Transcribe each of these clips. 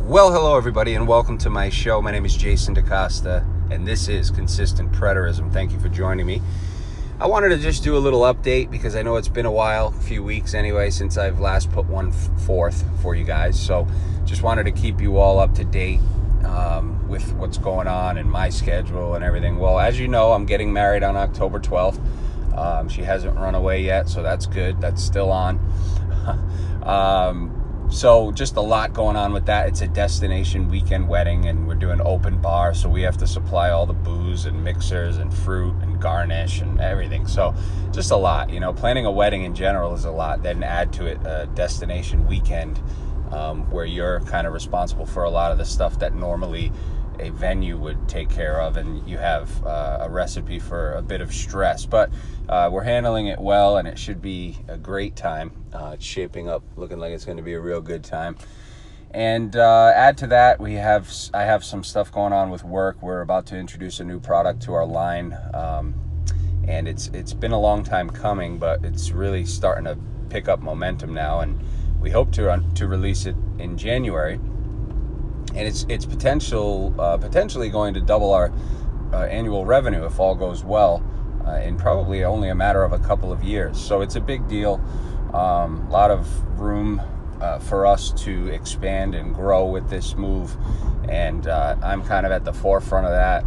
Well, hello everybody, and welcome to my show. My name is Jason DaCosta, and this is Consistent Preterism. Thank you for joining me. I wanted to just do a little update because I know it's been a while, a few weeks anyway, since I've last put one forth for you guys. So just wanted to keep you all up to date with what's going on and my schedule and everything. Well, as you know, I'm getting married on October 12th. She hasn't run away yet, so that's good. That's still on. So just a lot going on with that. It's a destination weekend wedding, and we're doing open bar, so we have to supply all the booze and mixers and fruit and garnish and everything. So just a lot, planning a wedding in general is a lot. Then add to it a destination weekend where you're kind of responsible for a lot of the stuff that normally a venue would take care of, and you have a recipe for a bit of stress, but we're handling it well, and it should be a great time. It's shaping up looking like it's going to be a real good time. And add to that, I have some stuff going on with work. We're about to introduce a new product to our line, and it's been a long time coming, but it's really starting to pick up momentum now, and we hope to release it in January. And it's potentially going to double our annual revenue if all goes well in probably only a matter of a couple of years. So it's a big deal. A lot of room for us to expand and grow with this move. And I'm kind of at the forefront of that,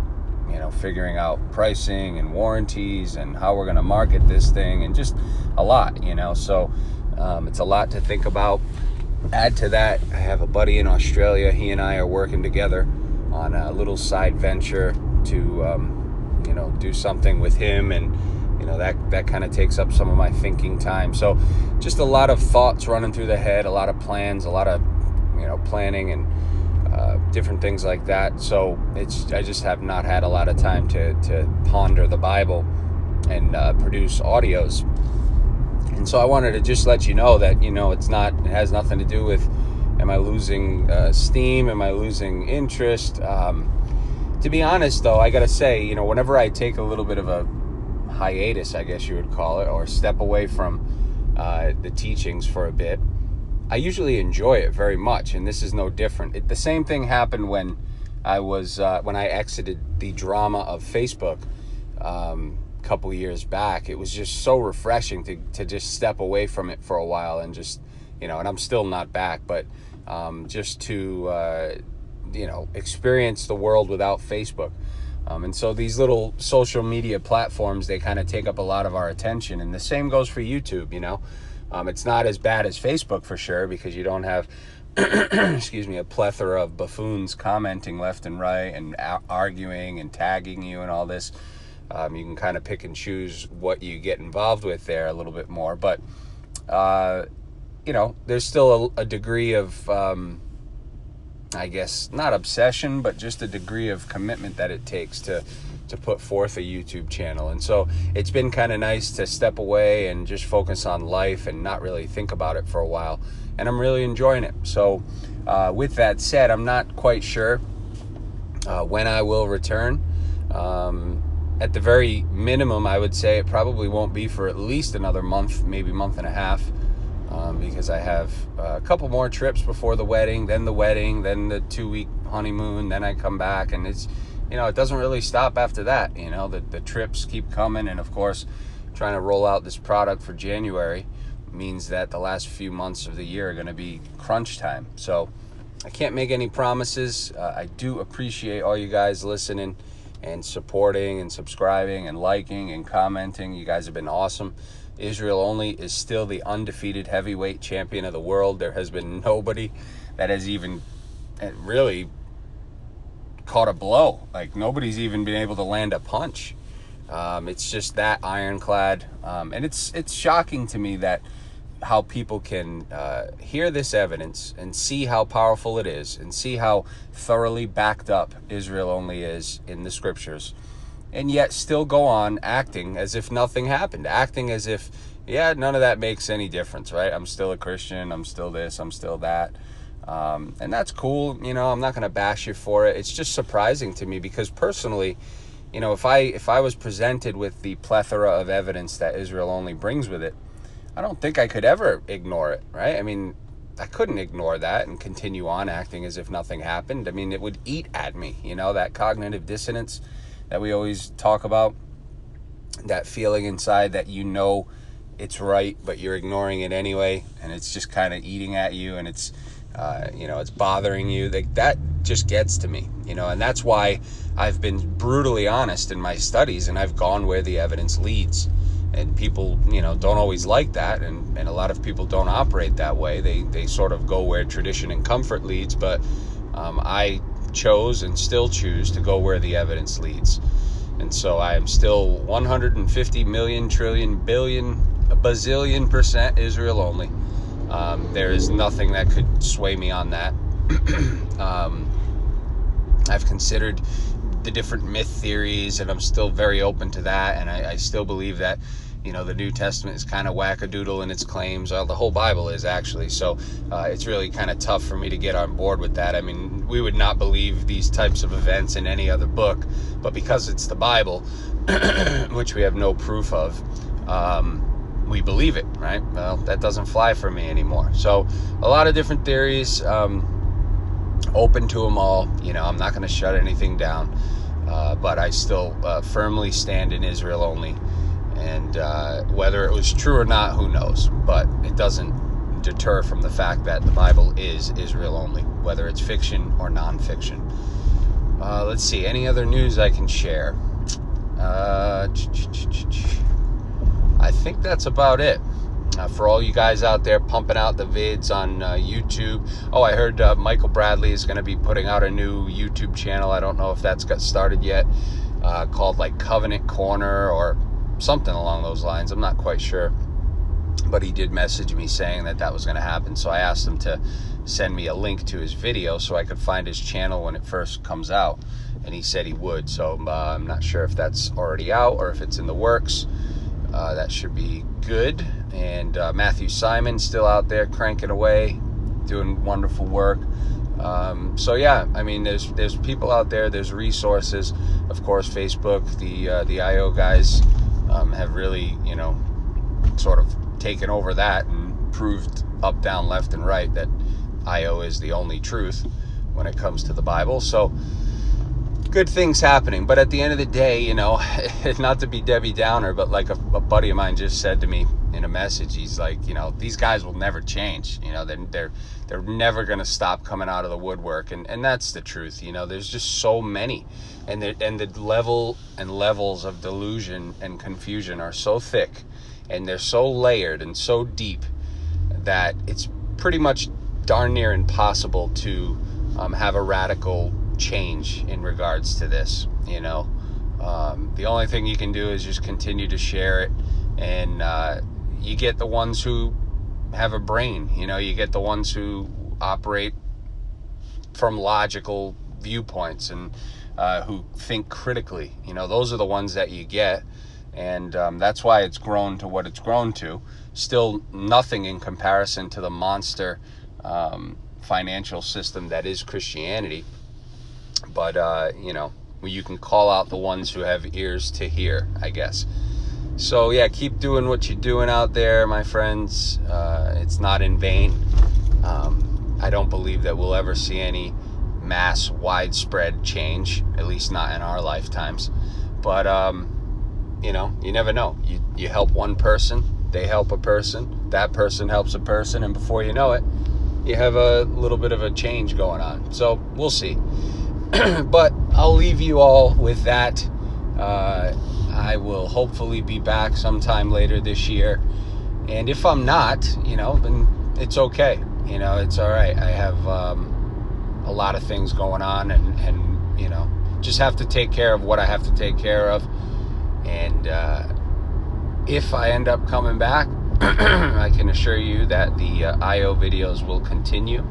figuring out pricing and warranties and how we're going to market this thing, and just a lot, So it's a lot to think about. Add to that, I have a buddy in Australia. He and I are working together on a little side venture to, do something with him, and that kind of takes up some of my thinking time. So, just a lot of thoughts running through the head, a lot of plans, a lot of planning and different things like that. So I just have not had a lot of time to ponder the Bible and produce audios. And so I wanted to just let you know that, it has nothing to do with, am I losing steam? Am I losing interest? To be honest, though, I got to say, whenever I take a little bit of a hiatus, I guess you would call it, or step away from the teachings for a bit, I usually enjoy it very much. And this is no different. The same thing happened when I exited the drama of Facebook. Couple years back. It was just so refreshing to just step away from it for a while and just, and I'm still not back, but just to, experience the world without Facebook. And so these little social media platforms, they kind of take up a lot of our attention, and the same goes for YouTube. It's not as bad as Facebook for sure, because you don't have a plethora of buffoons commenting left and right and arguing and tagging you and all this. You can kind of pick and choose what you get involved with there a little bit more. But, there's still a degree of, I guess, not obsession, but just a degree of commitment that it takes to put forth a YouTube channel. And so it's been kind of nice to step away and just focus on life and not really think about it for a while. And I'm really enjoying it. So with that said, I'm not quite sure when I will return. At the very minimum, I would say it probably won't be for at least another month, maybe month and a half, because I have a couple more trips before the wedding, then the 2-week honeymoon, then I come back, and it's, it doesn't really stop after that. The trips keep coming, and of course, trying to roll out this product for January means that the last few months of the year are going to be crunch time. So I can't make any promises. I do appreciate all you guys listening and supporting and subscribing and liking and commenting. You guys have been awesome. Israel Only is still the undefeated heavyweight champion of the world. There has been nobody that has even really caught a blow. Like, nobody's even been able to land a punch. It's just that ironclad. And it's shocking to me that how people can hear this evidence and see how powerful it is, and see how thoroughly backed up Israel Only is in the scriptures, and yet still go on acting as if nothing happened, acting as if, none of that makes any difference, right? I'm still a Christian, I'm still this, I'm still that. And that's cool, I'm not going to bash you for it. It's just surprising to me, because personally, if I was presented with the plethora of evidence that Israel Only brings with it, I don't think I could ever ignore it, right? I mean, I couldn't ignore that and continue on acting as if nothing happened. I mean, it would eat at me, that cognitive dissonance that we always talk about, that feeling inside that it's right, but you're ignoring it anyway, and it's just kind of eating at you, and it's it's bothering you. That just gets to me, and that's why I've been brutally honest in my studies, and I've gone where the evidence leads. And people, don't always like that, and a lot of people don't operate that way. They sort of go where tradition and comfort leads, but I chose and still choose to go where the evidence leads. And so I am still 150 million, trillion, billion, a bazillion % Israel only. There is nothing that could sway me on that. I've considered the different myth theories, and I'm still very open to that, and I still believe that the New Testament is kind of wackadoodle in its claims. The whole Bible is, actually. So it's really kind of tough for me to get on board with that. I mean, we would not believe these types of events in any other book, but because it's the Bible, which we have no proof of, we believe it, right? Well, that doesn't fly for me anymore. So a lot of different theories, open to them all. I'm not going to shut anything down, but I still firmly stand in Israel only. And whether it was true or not, who knows? But it doesn't deter from the fact that the Bible is Israel only, whether it's fiction or nonfiction. Let's see, any other news I can share? I think that's about it. For all you guys out there pumping out the vids on YouTube. Oh, I heard Michael Bradley is going to be putting out a new YouTube channel. I don't know if that's got started yet, called like Covenant Corner or something along those lines. I'm not quite sure. But he did message me saying that was going to happen. So I asked him to send me a link to his video so I could find his channel when it first comes out. And he said he would. So I'm not sure if that's already out or if it's in the works. That should be good. And Matthew Simon still out there cranking away, doing wonderful work. So yeah, I mean, there's people out there, there's resources. Of course, Facebook, the IO guys have really, sort of taken over that and proved up, down, left, and right that IO is the only truth when it comes to the Bible. So good things happening. But at the end of the day, not to be Debbie Downer, but like a buddy of mine just said to me in a message, he's like, these guys will never change. They're never going to stop coming out of the woodwork. And that's the truth. There's just so many. And the level and levels of delusion and confusion are so thick, and they're so layered and so deep that it's pretty much darn near impossible to have a radical change in regards to this. The only thing you can do is just continue to share it, and you get the ones who have a brain. You get the ones who operate from logical viewpoints and who think critically. Those are the ones that you get, and that's why it's grown to what it's grown to. Still nothing in comparison to the monster financial system that is Christianity. But, you can call out the ones who have ears to hear, I guess. So, yeah, keep doing what you're doing out there, my friends. It's not in vain. I don't believe that we'll ever see any mass, widespread change, at least not in our lifetimes. But, you never know. You help one person, they help a person, that person helps a person, and before you know it, you have a little bit of a change going on. So, we'll see. But I'll leave you all with that. I will hopefully be back sometime later this year. And if I'm not, then it's okay. It's all right. I have a lot of things going on, and just have to take care of what I have to take care of. And if I end up coming back, I can assure you that the IO videos will continue.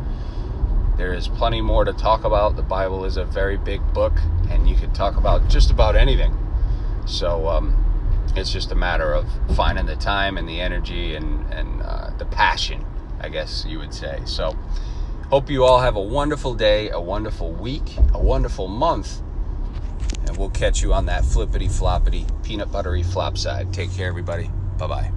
There is plenty more to talk about. The Bible is a very big book, and you can talk about just about anything. So it's just a matter of finding the time and the energy and the passion, I guess you would say. So hope you all have a wonderful day, a wonderful week, a wonderful month, and we'll catch you on that flippity floppity peanut buttery flop side. Take care, everybody. Bye-bye.